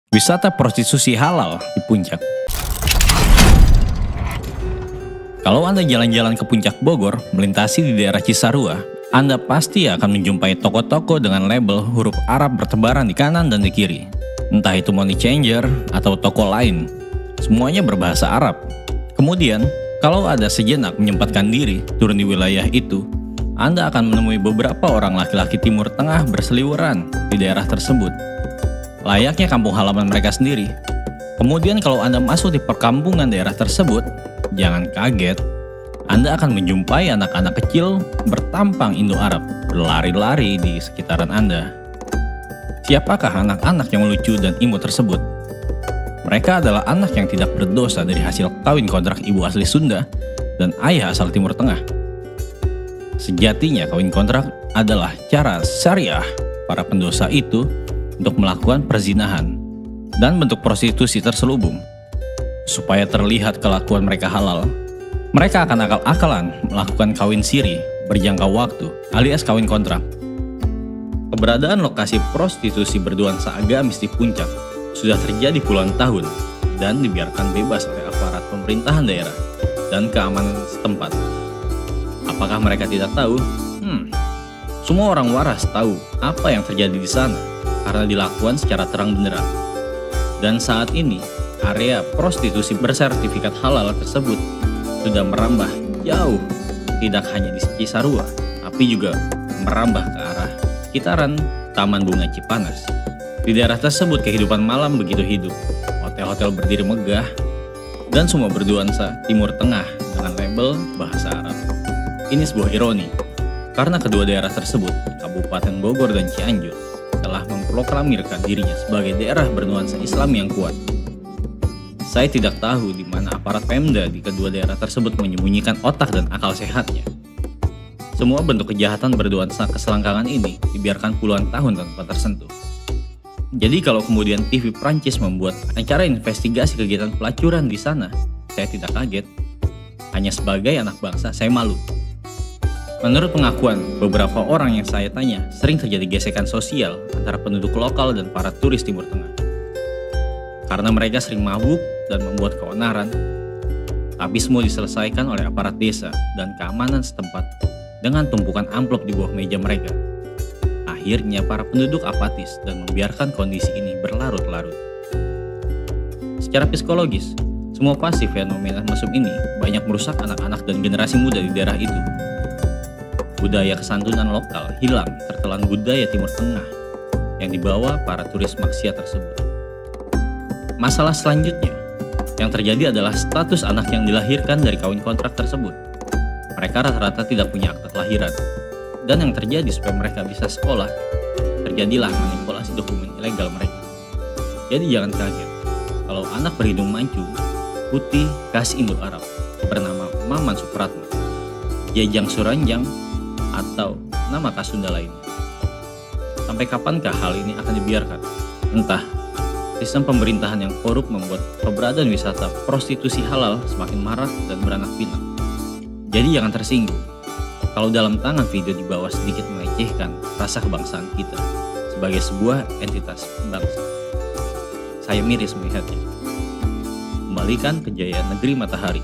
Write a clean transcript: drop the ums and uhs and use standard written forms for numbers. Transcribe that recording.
Wisata prostitusi halal di Puncak. Kalau Anda jalan-jalan ke Puncak Bogor, melintasi di daerah Cisarua, Anda pasti akan menjumpai toko-toko dengan label huruf Arab bertebaran di kanan dan di kiri. Entah itu money changer atau toko lain, semuanya berbahasa Arab. Kemudian, kalau ada sejenak menyempatkan diri turun di wilayah itu, Anda akan menemui beberapa orang laki-laki Timur Tengah berseliweran di daerah tersebut, layaknya kampung halaman mereka sendiri. Kemudian kalau Anda masuk di perkampungan daerah tersebut, jangan kaget, Anda akan menjumpai anak-anak kecil bertampang Indo-Arab berlari-lari di sekitaran Anda. Siapakah anak-anak yang lucu dan imut tersebut? Mereka adalah anak yang tidak berdosa dari hasil kawin kontrak ibu asli Sunda dan ayah asal Timur Tengah. Sejatinya kawin kontrak adalah cara syariah para pendosa itu untuk melakukan perzinahan dan bentuk prostitusi terselubung. Supaya terlihat kelakuan mereka halal, mereka akan akal-akalan melakukan kawin siri berjangka waktu alias kawin kontrak. Keberadaan lokasi prostitusi bernuansa agamis di Puncak sudah terjadi puluhan tahun dan dibiarkan bebas oleh aparat pemerintahan daerah dan keamanan setempat. Apakah mereka tidak tahu? Semua orang waras tahu apa yang terjadi di sana karena dilakukan secara terang benderang. Dan saat ini, area prostitusi bersertifikat halal tersebut sudah merambah jauh, tidak hanya di Cisarua, tapi juga merambah ke arah sekitaran Taman Bunga Cipanas. Di daerah tersebut kehidupan malam begitu hidup, hotel-hotel berdiri megah, dan semua bernuansa Timur Tengah dengan label bahasa Arab. Ini sebuah ironi, karena kedua daerah tersebut, Kabupaten Bogor dan Cianjur, telah memproklamirkan dirinya sebagai daerah bernuansa Islam yang kuat. Saya tidak tahu di mana aparat Pemda di kedua daerah tersebut menyembunyikan otak dan akal sehatnya. Semua bentuk kejahatan bernuansa keselangkangan ini dibiarkan puluhan tahun tanpa tersentuh. Jadi kalau kemudian TV Prancis membuat acara investigasi kegiatan pelacuran di sana, saya tidak kaget. Hanya sebagai anak bangsa, saya malu. Menurut pengakuan beberapa orang yang saya tanya, sering terjadi gesekan sosial antara penduduk lokal dan para turis Timur Tengah. Karena mereka sering mabuk dan membuat keonaran, tapi semua diselesaikan oleh aparat desa dan keamanan setempat dengan tumpukan amplop di bawah meja mereka. Akhirnya para penduduk apatis dan membiarkan kondisi ini berlarut-larut. Secara psikologis, semua pasti fenomena mesum ini banyak merusak anak-anak dan generasi muda di daerah itu. Budaya kesantunan lokal hilang tertelan budaya Timur Tengah yang dibawa para turis maksiat tersebut. Masalah selanjutnya yang terjadi adalah status anak yang dilahirkan dari kawin kontrak tersebut. Mereka rata-rata tidak punya akta kelahiran. Dan yang terjadi supaya mereka bisa sekolah, terjadilah manipulasi dokumen ilegal mereka. Jadi jangan kaget kalau anak berhidung mancung, putih, khas Indo-Arab, bernama Maman Supratman, Jajang Suranjang, atau nama khas Sunda lainnya. Sampai kapankah hal ini akan dibiarkan? Entah, sistem pemerintahan yang korup membuat keberadaan wisata prostitusi halal semakin marak dan beranak pinak. Jadi jangan tersinggung kalau dalam tangan video di bawah sedikit melecehkan rasa kebangsaan kita sebagai sebuah entitas bangsa. Saya miris melihatnya. Kembalikan kejayaan negeri matahari.